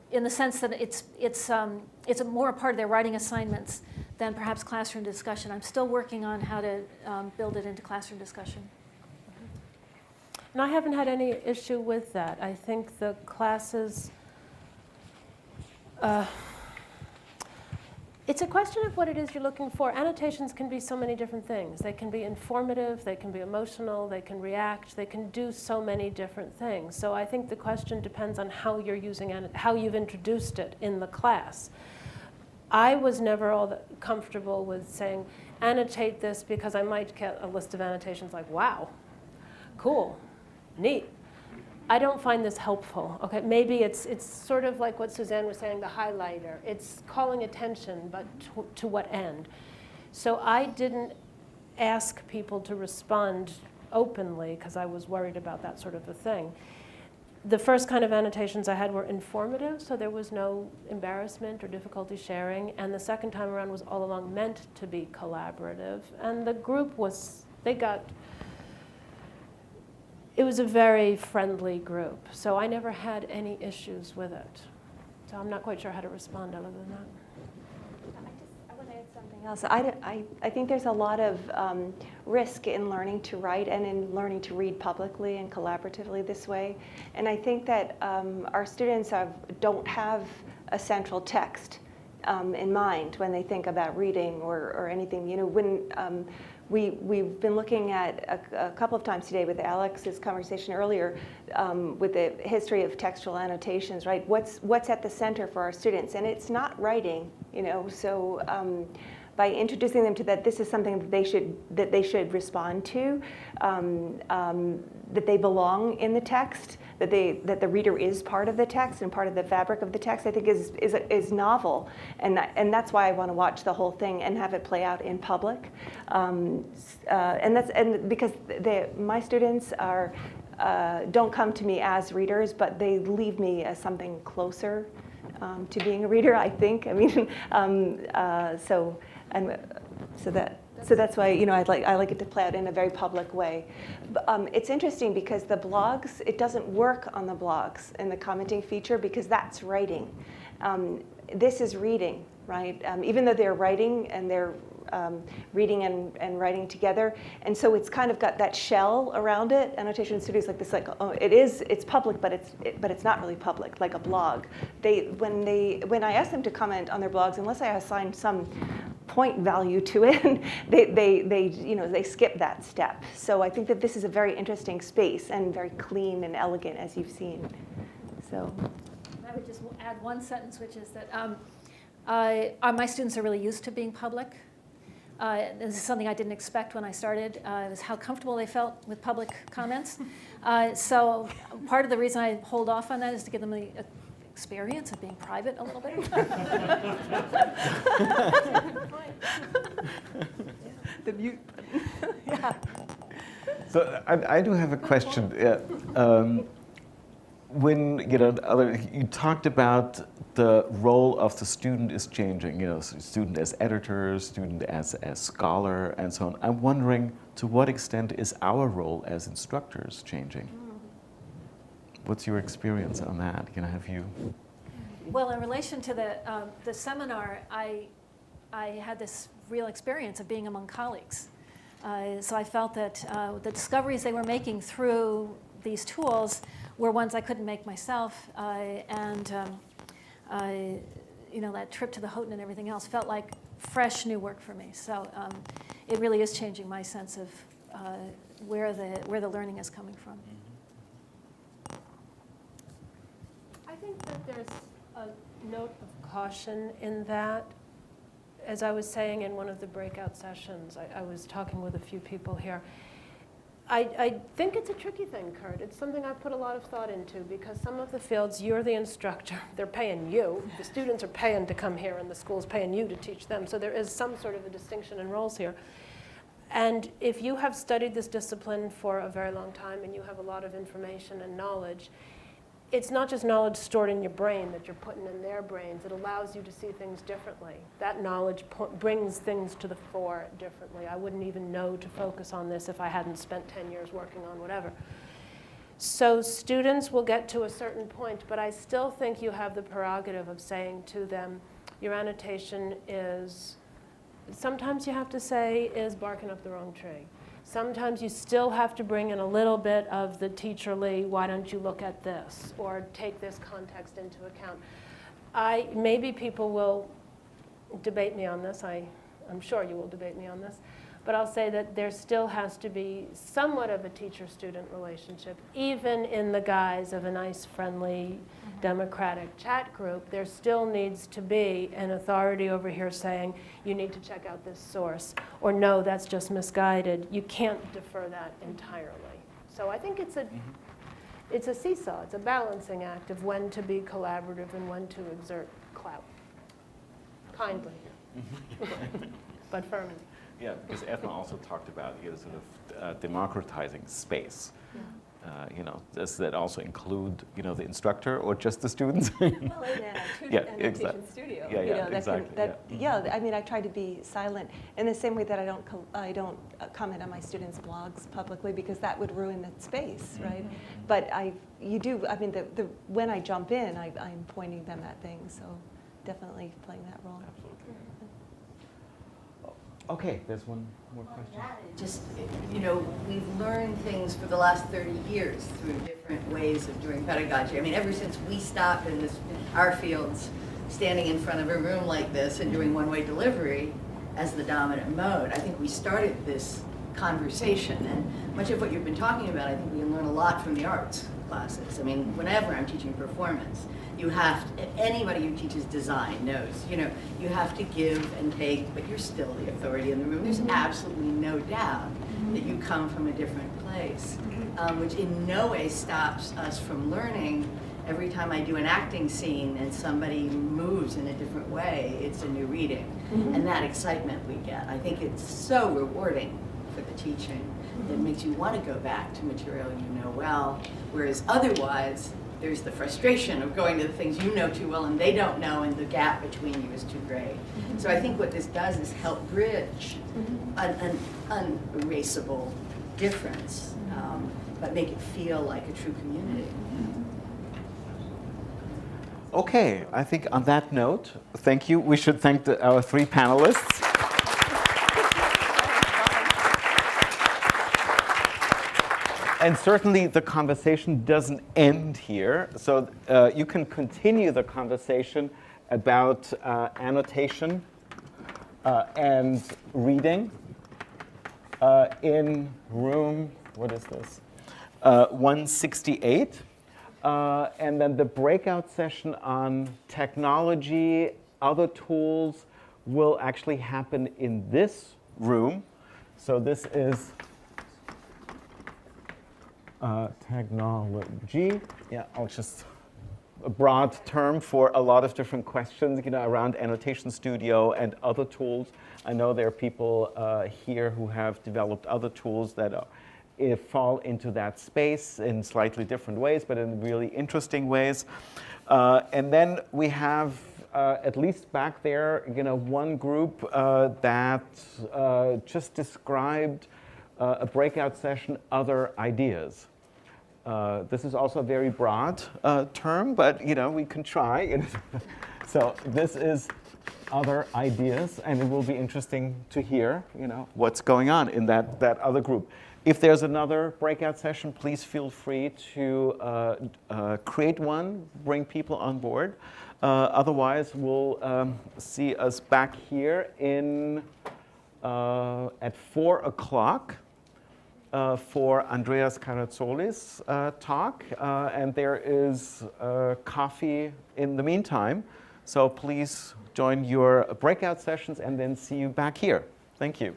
In the sense that it's more a part of their writing assignments than perhaps classroom discussion. I'm still working on how to build it into classroom discussion. And I haven't had any issue with that. I think the classes, it's a question of what it is you're looking for. Annotations can be so many different things. They can be informative, they can be emotional, they can react, they can do so many different things. So I think the question depends on how you're using it, how you've introduced it in the class. I was never all that comfortable with saying, annotate this, because I might get a list of annotations like, wow, cool, neat. I don't find this helpful. Okay, maybe it's sort of like what Suzanne was saying, the highlighter. It's calling attention, but to what end? So I didn't ask people to respond openly because I was worried about that sort of a thing. The first kind of annotations I had were informative, so there was no embarrassment or difficulty sharing. And the second time around was all along meant to be collaborative. And the group was, it was a very friendly group, so I never had any issues with it. So I'm not quite sure how to respond other than that. I want to add something else. I think there's a lot of risk in learning to write and in learning to read publicly and collaboratively this way. And I think that our students don't have a central text in mind when they think about reading or anything. You know, when we've been looking at a couple of times today with Alex's conversation earlier with the history of textual annotations, right? What's at the center for our students? And it's not writing, you know, so by introducing them to that, this is something that they should respond to, that they belong in the text, that the reader is part of the text and part of the fabric of the text, I think is novel, and that's why I want to watch the whole thing and have it play out in public, and because my students don't come to me as readers, but they leave me as something closer to being a reader, I think. I mean, so that's why, you know, I like it to play out in a very public way. It's interesting because the blogs, it doesn't work on the blogs in the commenting feature because that's writing. This is reading, right? Even though they're writing and they're reading and writing together, and so it's kind of got that shell around it. Annotation Studio is like this, like, oh, it's public, but it's not really public, like a blog. When I ask them to comment on their blogs, unless I assign some point value to it, they skip that step. So I think that this is a very interesting space and very clean and elegant, as you've seen. So I would just add one sentence, which is that my students are really used to being public. This is something I didn't expect when I started, is how comfortable they felt with public comments. So part of the reason I hold off on that is to give them the experience of being private a little bit. the mute button. Yeah. So I do have a question. When you talked about the role of the student is changing, you know, student as editor, student as scholar, and so on. I'm wondering, to what extent is our role as instructors changing? What's your experience on that? Have you? Well, in relation to the seminar, I had this real experience of being among colleagues. So I felt that the discoveries they were making through these tools were ones I couldn't make myself, and you know, that trip to the Houghton and everything else felt like fresh new work for me. So it really is changing my sense of where the learning is coming from. I think that there's a note of caution in that. As I was saying in one of the breakout sessions, I was talking with a few people here. I think it's a tricky thing, Kurt. It's something I've put a lot of thought into because some of the fields, you're the instructor. They're paying you. The students are paying to come here and the school's paying you to teach them. So there is some sort of a distinction in roles here. And if you have studied this discipline for a very long time and you have a lot of information and knowledge, it's not just knowledge stored in your brain that you're putting in their brains. It allows you to see things differently. That knowledge brings things to the fore differently. I wouldn't even know to focus on this if I hadn't spent 10 years working on whatever. So students will get to a certain point, but I still think you have the prerogative of saying to them, your annotation is, sometimes you have to say, is barking up the wrong tree. Sometimes you still have to bring in a little bit of the teacherly, why don't you look at this, or take this context into account. Maybe people will debate me on this. I'm sure you will debate me on this. But I'll say that there still has to be somewhat of a teacher-student relationship, even in the guise of a nice, friendly, democratic chat group. There still needs to be an authority over here saying, you need to check out this source, or no, that's just misguided. You can't defer that entirely. So I think it's a seesaw. It's a balancing act of when to be collaborative and when to exert clout. Kindly, but firmly. Yeah, because Edna also talked about sort of democratizing space. You know, does that also include, you know, the instructor or just the students? Well, in an annotation studio, Yeah, you know, exactly. yeah. I mean, I try to be silent in the same way that I don't comment on my students' blogs publicly because that would ruin the space, right? But you do. I mean, when I jump in, I'm pointing them at things. So definitely playing that role. Absolutely. Okay, there's one more question. Just, you know, we've learned things for the last 30 years through different ways of doing pedagogy. I mean, ever since we stopped in our fields, standing in front of a room like this and doing one-way delivery as the dominant mode, I think we started this conversation. And much of what you've been talking about, I think we can learn a lot from the arts classes. I mean, whenever I'm teaching performance, you have to, anybody who teaches design knows, you know, you have to give and take, but you're still the authority in the room. There's absolutely no doubt that you come from a different place, which in no way stops us from learning. Every time I do an acting scene and somebody moves in a different way, it's a new reading. And that excitement we get, I think it's so rewarding for the teaching. It makes you want to go back to material you know well, whereas otherwise, there's the frustration of going to the things you know too well and they don't know, and the gap between you is too great. So I think what this does is help bridge an unerasable difference, but make it feel like a true community. Okay, I think on that note, thank you. We should thank our three panelists. And certainly the conversation doesn't end here. So you can continue the conversation about annotation and reading in room, what is this? 168. And then the breakout session on technology, other tools will actually happen in this room. So this is technology. Yeah, I'll just a broad term for a lot of different questions, you know, around Annotation Studio and other tools. I know there are people here who have developed other tools that fall into that space in slightly different ways, but in really interesting ways. And then we have, at least back there, you know, one group that just described a breakout session, other ideas. This is also a very broad term, but you know, we can try. So this is other ideas, and it will be interesting to hear, you know, what's going on in that other group. If there's another breakout session, please feel free to create one, bring people on board. Otherwise, we'll see us back here at 4 o'clock for Andreas Carazzoli's talk. And there is coffee in the meantime. So please join your breakout sessions and then see you back here. Thank you.